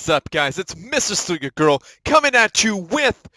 is up, guys? It's Mr.StealUrGurl coming at you with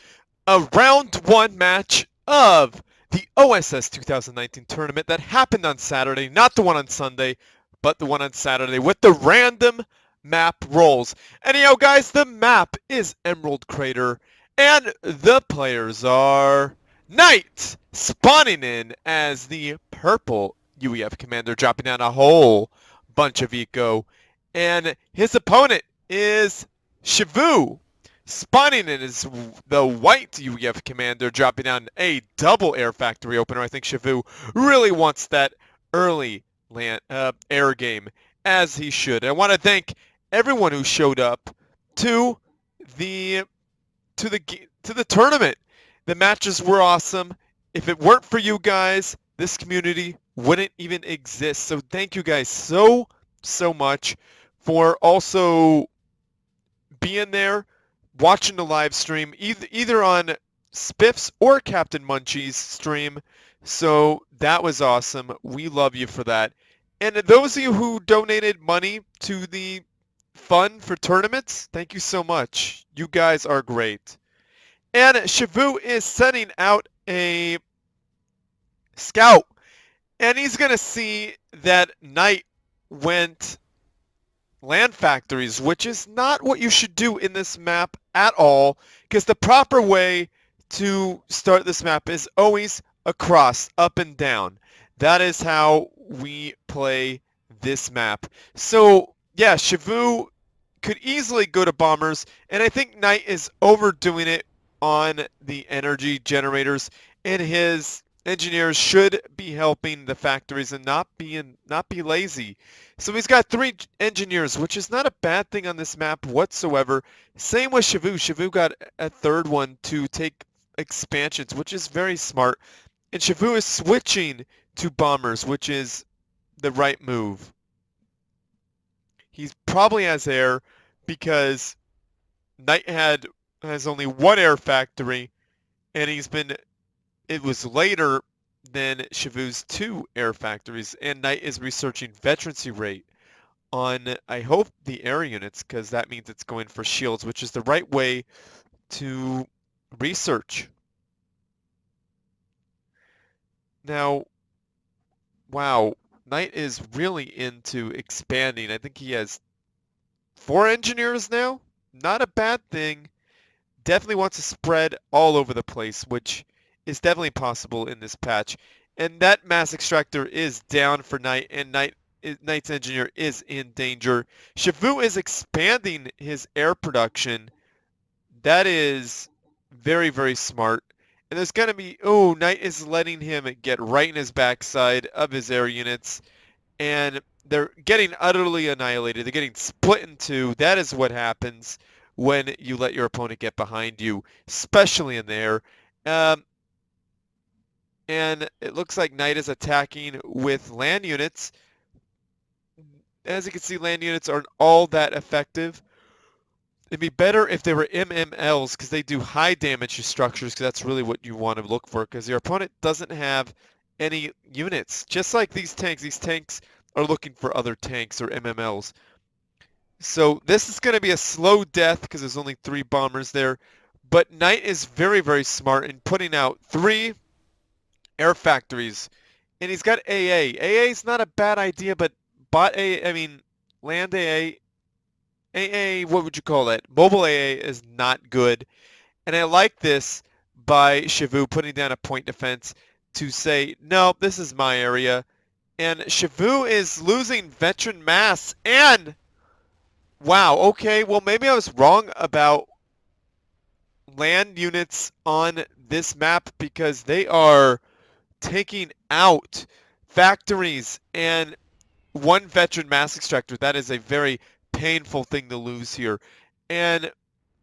a round one match of the OSS 2019 tournament that happened on Saturday, not the one on Sunday, but the one on Saturday with the random map rolls. Anyhow, guys, the map is Emerald Crater, and the players are Knight spawning in as the purple UEF commander, dropping down a whole bunch of eco, and his opponent is Shiivu, spawning in as the white UEF commander, dropping down a double air factory opener. I think Shiivu really wants that early air game, as he should. I want to thank everyone who showed up to the tournament. The matches were awesome. If it weren't for you guys, this community wouldn't even exist. So thank you guys so much for also being there, watching the live stream, either on Spiff's or Captain Munchie's stream. So that was awesome. We love you for that. And those of you who donated money to the fund for tournaments, thank you so much. You guys are great. And Shiivu is sending out a scout, and he's going to see that Knight went land factories, which is not what you should do in this map at all, because the proper way to start this map is always across, up and down. That is how we play this map. So yeah, Shiivu could easily go to bombers, and I think Knight is overdoing it on the energy generators, and his engineers should be helping the factories and not be lazy. So he's got 3 engineers, which is not a bad thing on this map whatsoever. Same with Shiivu. Shiivu got a 3rd one to take expansions, which is very smart. And Shiivu is switching to bombers, which is the right move. He probably has air because Knight has only 1 air factory, and it was later than Shiivu's 2 air factories, and Knight is researching veterancy rate on, I hope, the air units, because that means it's going for shields, which is the right way to research. Now, wow, Knight is really into expanding. I think he has 4 engineers now. Not a bad thing. Definitely wants to spread all over the place, which is definitely possible in this patch. And that mass extractor is down for Knight, and Knight's engineer is in danger. Shiivu is expanding his air production. That is very, very smart. And there's going to be, Knight is letting him get right in his backside of his air units. And they're getting utterly annihilated. They're getting split in 2. That is what happens when you let your opponent get behind you, especially in there. And it looks like Knight is attacking with land units. As you can see, land units aren't all that effective. It'd be better if they were MMLs, because they do high damage to structures, because that's really what you want to look for, because your opponent doesn't have any units. Just like these tanks are looking for other tanks or MMLs. So this is going to be a slow death because there's only 3 bombers there. But Knight is very, very smart in putting out 3 air factories. And he's got AA. AA is not a bad idea, but land AA, what would you call that? Mobile AA is not good. And I like this by Shiivu putting down a point defense to say, no, this is my area. And Shiivu is losing veteran mass, and wow, okay, well, maybe I was wrong about land units on this map, because they are taking out factories and 1 veteran mass extractor. That is a very painful thing to lose here. And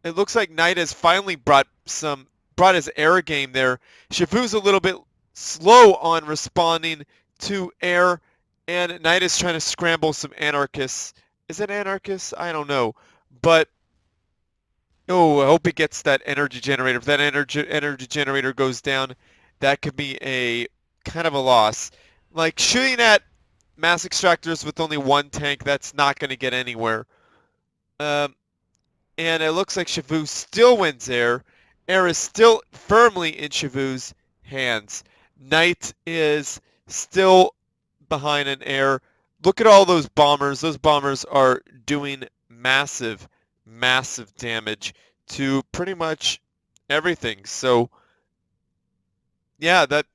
it looks like Knight has finally brought his air game there. Shiivu's a little bit slow on responding to air, and Knight is trying to scramble some anarchists. Is it anarchists? I don't know. But, I hope he gets that energy generator. If that energy generator goes down, that could be a kind of a loss. Like, shooting at mass extractors with only 1 tank, that's not going to get anywhere. And it looks like Shiivu still wins air. Air is still firmly in Shiivu's hands. Knight is still behind in air. Look at all those bombers. Those bombers are doing massive, massive damage to pretty much everything. So yeah, that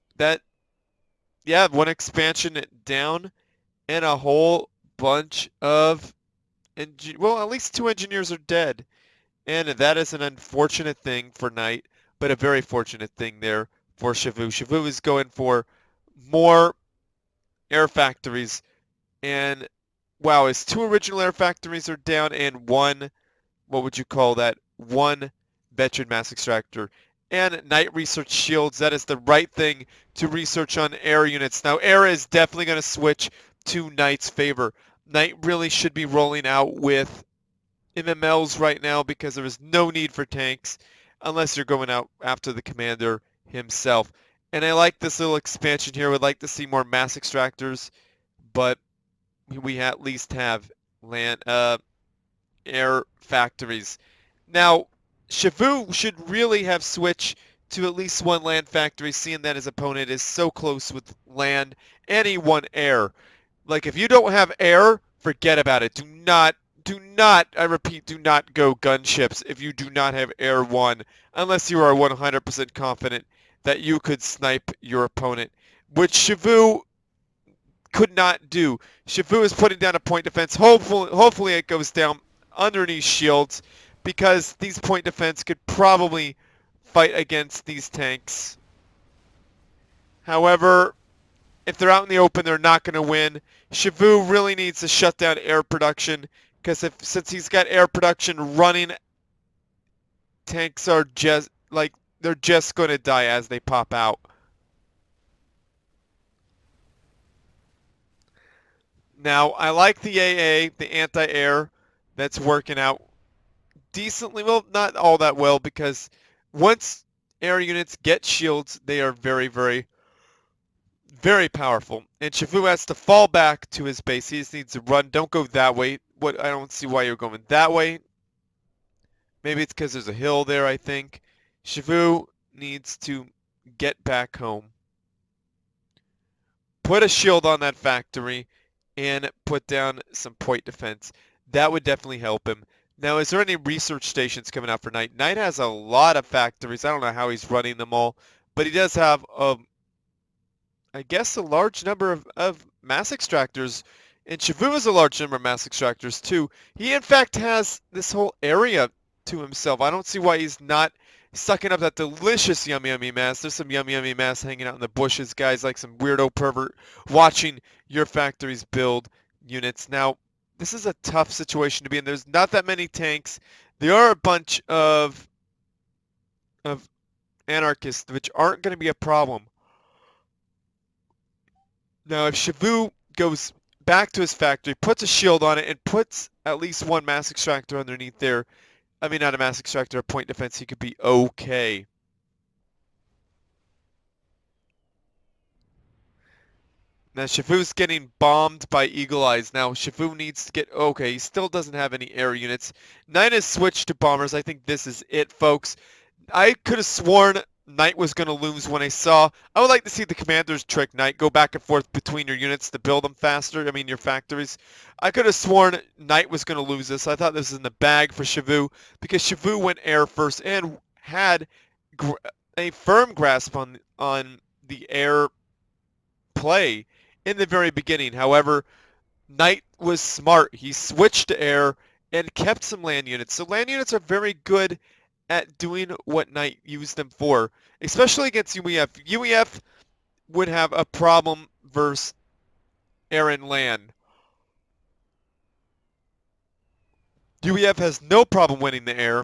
yeah, one expansion down and a whole bunch of well, at least 2 engineers are dead. And that is an unfortunate thing for Knight, but a very fortunate thing there for Shiivu. Shiivu is going for more air factories, and wow, his 2 original air factories are down, and one, what would you call that? One veteran mass extractor. And Knight research shields. That is the right thing to research on air units. Now, air is definitely going to switch to Knight's favor. Knight really should be rolling out with MMLs right now because there is no need for tanks unless you're going out after the commander himself. And I like this little expansion here. Would like to see more mass extractors, but we at least have land air factories. Now, Shiivu should really have switched to at least one land factory, seeing that his opponent is so close with land and he won air. Like, if you don't have air, forget about it. Do not, I repeat, do not go gunships if you do not have air 1, unless you are 100% confident that you could snipe your opponent, which Shiivu could not do. Shiivu is putting down a point defense. Hopefully it goes down underneath shields, because these point defense could probably fight against these tanks. However, if they're out in the open, they're not going to win. Shiivu really needs to shut down air production, because since he's got air production running, tanks are just like they're just going to die as they pop out. Now, I like the AA, the anti-air, that's working out decently. Well, not all that well, because once air units get shields, they are very, very, very powerful. And Shiivu has to fall back to his base. He just needs to run. Don't go that way. I don't see why you're going that way. Maybe it's because there's a hill there, I think. Shiivu needs to get back home. Put a shield on that factory and put down some point defense. That would definitely help him. Now, is there any research stations coming out for Knight? Knight has a lot of factories. I don't know how he's running them all, but he does have, I guess, a large number of mass extractors. And Shiivu has a large number of mass extractors, too. He, in fact, has this whole area to himself. I don't see why he's not sucking up that delicious yummy yummy mass. There's some yummy yummy mass hanging out in the bushes, guys, like some weirdo pervert watching your factories build units. Now, this is a tough situation to be in. There's not that many tanks. There are a bunch of anarchists, which aren't going to be a problem. Now, if Shiivu goes back to his factory, puts a shield on it, and puts at least one mass extractor underneath there, I mean, not a mass extractor, a point defense, he could be okay. Now, Shiivu's getting bombed by Eagle Eyes. Now, Shiivu needs to get... Okay, he still doesn't have any air units. Knight has switched to bombers. I think this is it, folks. I could have sworn Knight was going to lose when I saw... I would like to see the commanders trick Knight. Go back and forth between your units to build them faster. I mean, your factories. I could have sworn Knight was going to lose this. I thought this was in the bag for Shiivu, because Shiivu went air first and had a firm grasp on the air play in the very beginning. However, Knight was smart. He switched to air and kept some land units. So land units are very good at doing what Knight used them for, especially against UEF. UEF would have a problem versus air and land. UEF has no problem winning the air,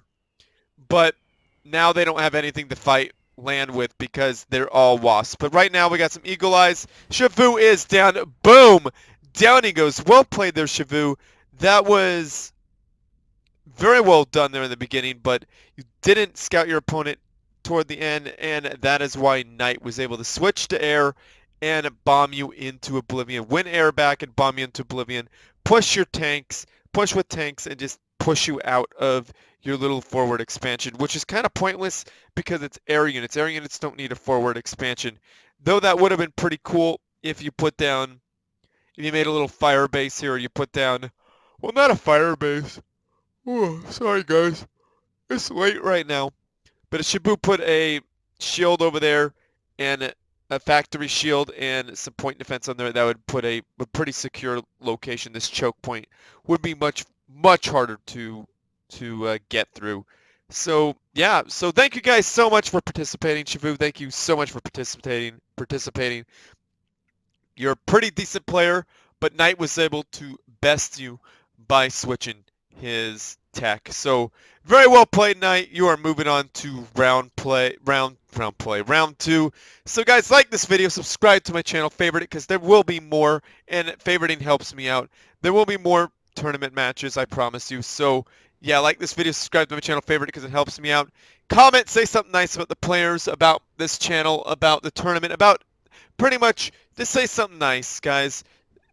but now they don't have anything to fight land with because they're all wasps. But right now we got some Eagle Eyes. Shiivu is down. Boom! Down he goes. Well played there, Shiivu. That was very well done there in the beginning, but you didn't scout your opponent toward the end, and that is why Knight was able to switch to air and bomb you into oblivion. Win air back and bomb you into oblivion. Push your tanks, push with tanks, and just push you out of your little forward expansion, which is kind of pointless because it's air units. Air units don't need a forward expansion. Though that would have been pretty cool if you put down, if you made a little fire base here, or you put down, well, not a fire base. Oh, sorry guys. It's late right now. But if Shiivu put a shield over there and a factory shield and some point defense on there, that would put a pretty secure location. This choke point would be much harder to get through. So yeah, so thank you guys so much for participating. Shiivu, thank you so much for participating. You're a pretty decent player, but Knight was able to best you by switching his tech. So very well played, Knight. You are moving on to round two. So guys, like this video, subscribe to my channel, favorite it, because there will be more, and favoriting helps me out. There will be more tournament matches, I promise you. So yeah, like this video, subscribe to my channel, favorite it, because it helps me out. Comment, say something nice about the players, about this channel, about the tournament, about pretty much just say something nice, guys.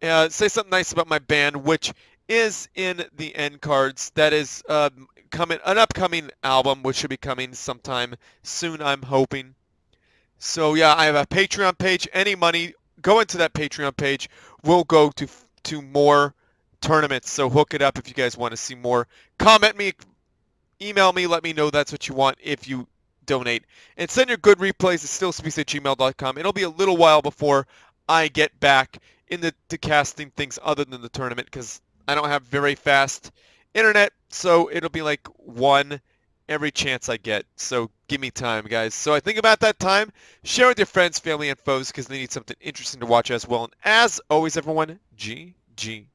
Say something nice about my band, which is in the end cards. That is an upcoming album, which should be coming sometime soon, I'm hoping. So yeah, I have a Patreon page. Any money going to that Patreon page will go to more tournaments. So hook it up if you guys want to see more. Comment me, email me, let me know that's what you want if you donate. And send your good replays to stillspeaks@gmail.com. It'll be a little while before I get back into casting things other than the tournament, because I don't have very fast internet, so it'll be like one every chance I get. So give me time, guys. So I think about that time, share with your friends, family, and foes, because they need something interesting to watch as well. And as always, everyone, GG.